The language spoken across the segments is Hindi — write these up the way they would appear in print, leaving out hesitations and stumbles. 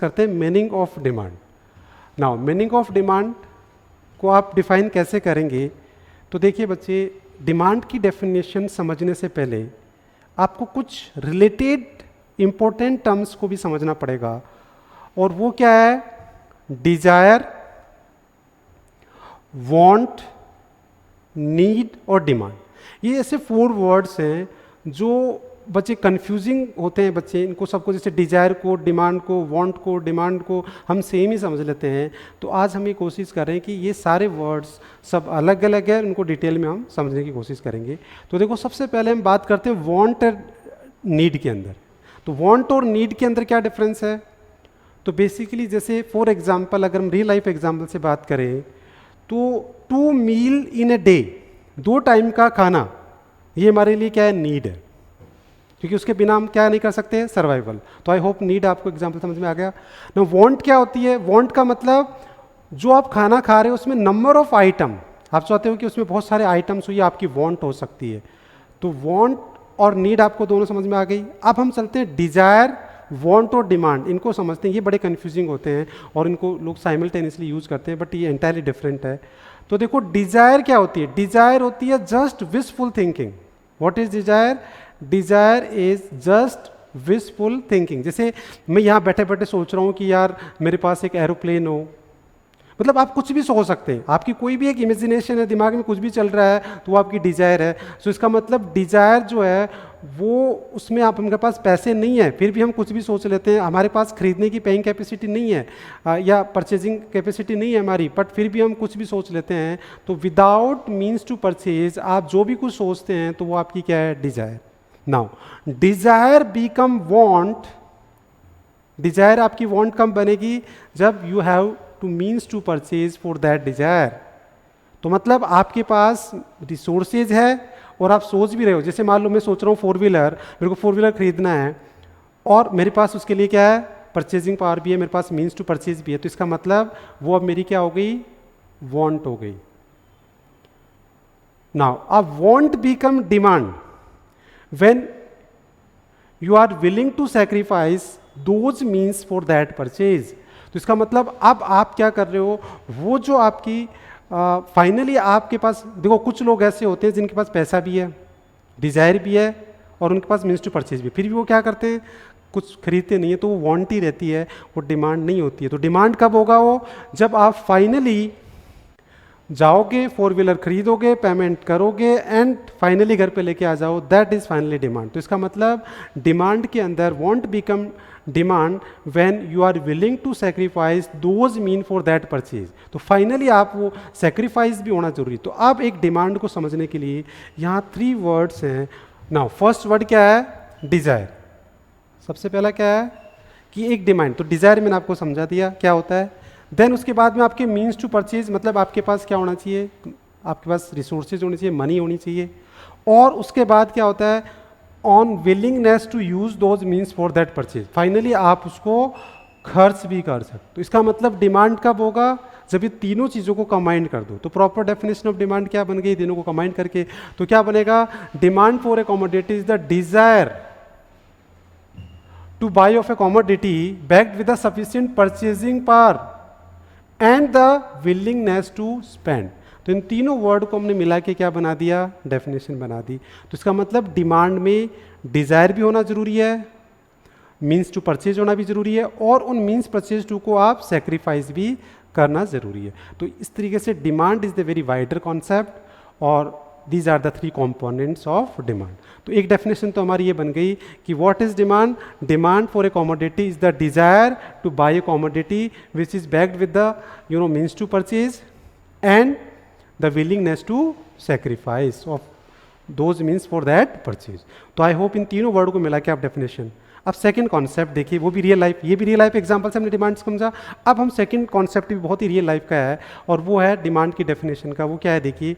करते हैं meaning of demand. Now meaning of demand को आप डिफाइन कैसे करेंगे? तो देखिए बच्चे, डिमांड की डेफिनेशन समझने से पहले आपको कुछ रिलेटेड इंपॉर्टेंट टर्म्स को भी समझना पड़ेगा, और वो क्या है? डिजायर, वांट, नीड और डिमांड। ये ऐसे 4 वर्ड्स हैं जो बच्चे कंफ्यूजिंग होते हैं। बच्चे इनको सबको, जैसे डिजायर को, डिमांड को, वांट को, डिमांड को हम सेम ही समझ लेते हैं। तो आज हम ये कोशिश कर रहे हैं कि ये सारे वर्ड्स सब अलग अलग है, उनको डिटेल में हम समझने की कोशिश करेंगे। तो देखो, सबसे पहले हम बात करते हैं वांट और नीड के अंदर। तो वांट और नीड के अंदर क्या डिफरेंस है? तो बेसिकली जैसे फॉर एग्जांपल अगर हम रियल लाइफ एग्जांपल से बात करें तो 2 मील इन ए डे, 2 टाइम का खाना, ये हमारे लिए क्या है? नीड है, क्योंकि उसके बिना हम क्या नहीं कर सकते? सर्वाइवल। तो आई होप नीड आपको एग्जांपल समझ में आ गया ना। वांट क्या होती है? वांट का मतलब जो आप खाना खा रहे हो उसमें नंबर ऑफ आइटम, आप चाहते हो कि उसमें बहुत सारे आइटम्स हो, ये आपकी वांट हो सकती है। तो वांट और नीड आपको दोनों समझ में आ गई। अब हम चलते हैं डिजायर, वांट और डिमांड, इनको समझते हैं। ये बड़े कंफ्यूजिंग होते हैं और इनको लोग साइमल्टेनियसली यूज करते हैं, बट ये एंटायरली डिफरेंट है। तो देखो, डिजायर क्या होती है? डिजायर होती है just wishful thinking. What is desire? Desire is just wishful thinking. जैसे मैं यहाँ बैठे बैठे सोच रहा हूँ कि यार मेरे पास एक एरोप्लेन हो, मतलब आप कुछ भी सोच सकते हैं, आपकी कोई भी एक इमेजिनेशन है, दिमाग में कुछ भी चल रहा है, तो वो आपकी डिजायर है। सो इसका मतलब डिजायर जो है वो, उसमें आप, हमारे पास पैसे नहीं है फिर भी हम कुछ भी सोच लेते हैं, हमारे पास खरीदने की पेइंग कैपेसिटी नहीं है या परचेजिंग कैपेसिटी नहीं है हमारी, बट फिर भी हम कुछ भी सोच लेते हैं। तो विदाउट मीन्स टू परचेज आप जो भी कुछ सोचते हैं तो वो आपकी क्या है? Desire. Now desire become want, desire आपकी वांट कब बनेगी? जब you have to means to purchase for that desire. तो मतलब आपके पास रिसोर्सेज है और आप सोच भी रहे हो, जैसे मान लो मैं सोच रहा हूँ 4 व्हीलर, मेरे को 4 व्हीलर खरीदना है और मेरे पास उसके लिए क्या है? परचेजिंग पावर भी है, मेरे पास मीन्स टू परचेज भी है। तो इसका मतलब वो अब मेरी क्या हो गई? वांट हो गई। नाउ अब want become demand when you are willing to sacrifice those means for that purchase. तो इसका मतलब अब आप क्या कर रहे हो? वो जो आपकी फाइनली आपके पास, देखो कुछ लोग ऐसे होते हैं जिनके पास पैसा भी है, डिजायर भी है और उनके पास मीन्स टू परचेज भी, फिर भी वो क्या करते हैं? कुछ खरीदते नहीं है, तो वो वांट ही रहती है, वो डिमांड नहीं होती है। तो डिमांड कब होगा? वो जब आप फाइनली जाओगे, 4 व्हीलर खरीदोगे, पेमेंट करोगे एंड फाइनली घर पे लेके आ जाओ, दैट इज फाइनली डिमांड। तो इसका मतलब डिमांड के अंदर want become demand when you are willing to sacrifice those mean for that purchase. तो फाइनली आप वो सैक्रिफाइस भी होना जरूरी। तो अब एक डिमांड को समझने के लिए यहाँ 3 वर्ड्स हैं। नाउ फर्स्ट वर्ड क्या है? डिजायर। सबसे पहला क्या है? कि एक डिमांड, तो डिजायर मैंने आपको समझा दिया क्या होता है। देन उसके बाद में आपके मीन्स टू परचेज, मतलब आपके पास क्या होना चाहिए? आपके पास रिसोर्सेज होनी चाहिए, मनी होनी चाहिए। और उसके बाद क्या होता है? On willingness to use those means for that purchase, finally आप उसको खर्च भी कर सकते। तो इसका मतलब डिमांड कब होगा? जब ये तीनों चीज़ों को कंबाइन कर दो। तो प्रॉपर डेफिनेशन ऑफ डिमांड क्या बन गई? तीनों को कंबाइन करके तो क्या बनेगा? Demand for a commodity is the desire to buy of a commodity backed with the sufficient purchasing power and the willingness to spend. तो इन तीनों वर्ड को हमने मिला के क्या बना दिया? डेफिनेशन बना दी। तो इसका मतलब डिमांड में डिजायर भी होना जरूरी है, मीन्स टू परचेज होना भी जरूरी है, और उन मीन्स परचेज टू को आप सेक्रीफाइस भी करना जरूरी है। तो इस तरीके से demand is the very wider concept और these are the 3 components of demand. तो एक डेफिनेशन तो हमारी ये बन गई कि what is demand? Demand for a commodity is the desire to buy a commodity which is backed with the means to purchase and the willingness to sacrifice of those means for that purchase. तो आई होप इन तीनों वर्ड को मिला के आप डेफिनेशन। अब सेकंड कॉन्सेप्ट देखिए, वो भी रियल लाइफ, ये भी रियल लाइफ एग्जांपल से हमने डिमांड समझा। अब हम सेकंड कॉन्सेप्ट भी बहुत ही रियल लाइफ का है और वो है डिमांड की डेफिनेशन का। वो क्या है? देखिए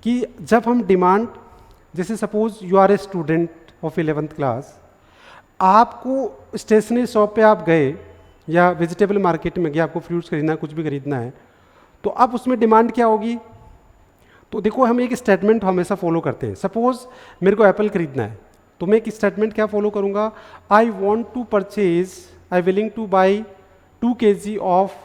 कि जब हम डिमांड, जैसे suppose you are a student of 11th class, आपको स्टेशनरी शॉप पे आप गए या वेजिटेबल मार्केट में गए, आपको फ्रूट्स खरीदना है, कुछ भी खरीदना है, तो अब उसमें डिमांड क्या होगी? तो देखो, हम एक स्टेटमेंट हमेशा फॉलो करते हैं। सपोज मेरे को एप्पल खरीदना है, तो मैं एक स्टेटमेंट क्या फॉलो करूंगा? I want to purchase, I willing to buy 2 kg of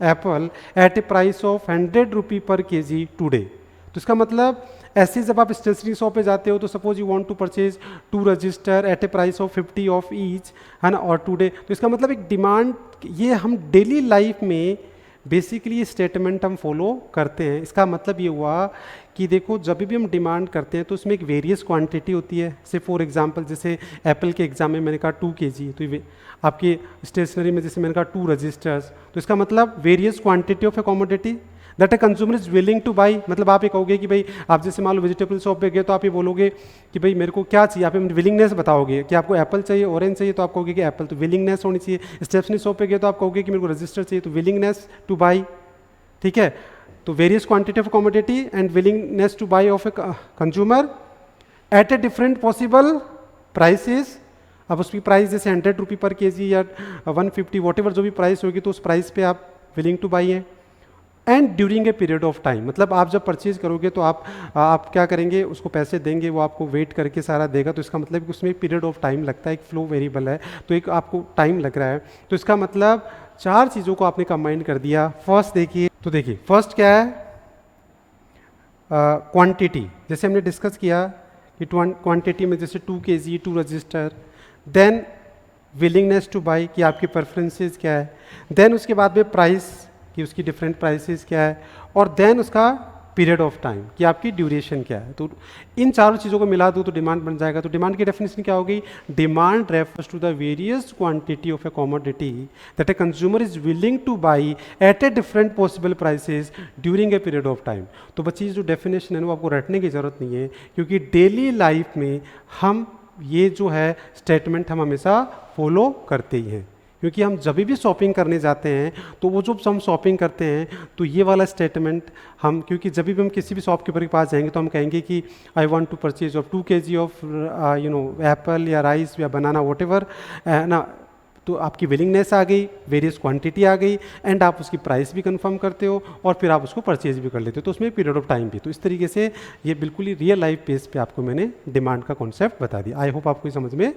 apple at a price of 100 rupee per kg today. तो इसका मतलब ऐसे जब आप स्टेशनरी शॉप पे जाते हो तो suppose you want to purchase 2 register at a price of 50 of each, है ना, और टुडे। तो इसका मतलब एक डिमांड, ये हम डेली लाइफ में बेसिकली स्टेटमेंट हम फॉलो करते हैं। इसका मतलब ये हुआ कि देखो जब भी हम डिमांड करते हैं तो उसमें एक वेरियस क्वांटिटी होती है। से फॉर एग्जांपल जैसे एप्पल के एग्जाम में मैंने कहा 2 kg, तो ये आपकी स्टेशनरी में जैसे मैंने कहा 2 रजिस्टर्स, तो इसका मतलब various quantity of a commodity that a consumer is willing to by. मतलब आप ये कहोगे कि भाई आप जैसे मान लो वेजिटेबल शॉप पे गए तो आप ये बोलोगे कि भाई मेरे को क्या चाहिए, आप विलिंगनेस बताओगे कि आपको एप्पल चाहिए, ऑरेंज चाहिए, तो आप कहोगे कि एप्पल, तो विलिंगनेस होनी चाहिए। स्टेशनरी शॉप पे गए तो आप कहोगे कि मेरे को रजिस्टर चाहिए, तो विलिंगनेस टू बाई, ठीक है। तो various quantity of commodity and willingness to buy of a consumer at a different possible prices. अब उसकी प्राइस जैसे 100 रुपी पर केजी या 150 वॉट जो भी प्राइस होगी, तो उस प्राइस पे आप विलिंग टू बाई हैं। And during a period of time, मतलब आप जब परचेज करोगे तो आप क्या करेंगे, उसको पैसे देंगे, वो आपको वेट करके सारा देगा। तो इसका मतलब कि उसमें एक पीरियड ऑफ टाइम लगता है, एक फ्लो वेरिएबल है, तो एक आपको टाइम लग रहा है। तो इसका मतलब 4 चीज़ों को आपने कंबाइन कर दिया। फर्स्ट देखिए, तो देखिए फर्स्ट क्या है, क्वांटिटी। जैसे हमने डिस्कस किया कि क्वांटिटी में जैसे 2 kg 2 register, then willingness to buy कि आपकी प्रेफरेंसेस क्या है, देन उसके बाद में प्राइस कि उसकी डिफरेंट प्राइसेस क्या है, और देन उसका पीरियड ऑफ टाइम कि आपकी ड्यूरेशन क्या है। तो इन चारों चीज़ों को मिला दूँ तो डिमांड बन जाएगा। तो डिमांड की डेफिनेशन क्या होगी, demand refers to the various quantity of a commodity that a consumer is willing to buy at a different possible prices during a period of time. तो बच्ची जो डेफिनेशन है वो आपको रटने की ज़रूरत नहीं है, क्योंकि डेली लाइफ में हम ये जो है स्टेटमेंट हम हमेशा फॉलो करते ही हैं। क्योंकि हम जब भी शॉपिंग करने जाते हैं तो वो जो हम शॉपिंग करते हैं तो ये वाला स्टेटमेंट हम, क्योंकि जब भी हम किसी भी शॉपकीपर के पास जाएंगे तो हम कहेंगे कि I want to purchase of 2 kg of apple या राइस या बनाना वॉट एवर ना। तो आपकी विलिंगनेस आ गई, वेरियस क्वांटिटी आ गई, एंड आप उसकी प्राइस भी कंफर्म करते हो और फिर आप उसको परचेज भी कर लेते हो। तो उसमें पीरियड ऑफ टाइम भी। तो इस तरीके से ये बिल्कुल ही रियल लाइफ बेस पे आपको मैंने डिमांड का कॉन्सेप्ट बता दिया। आई होप आपको समझ में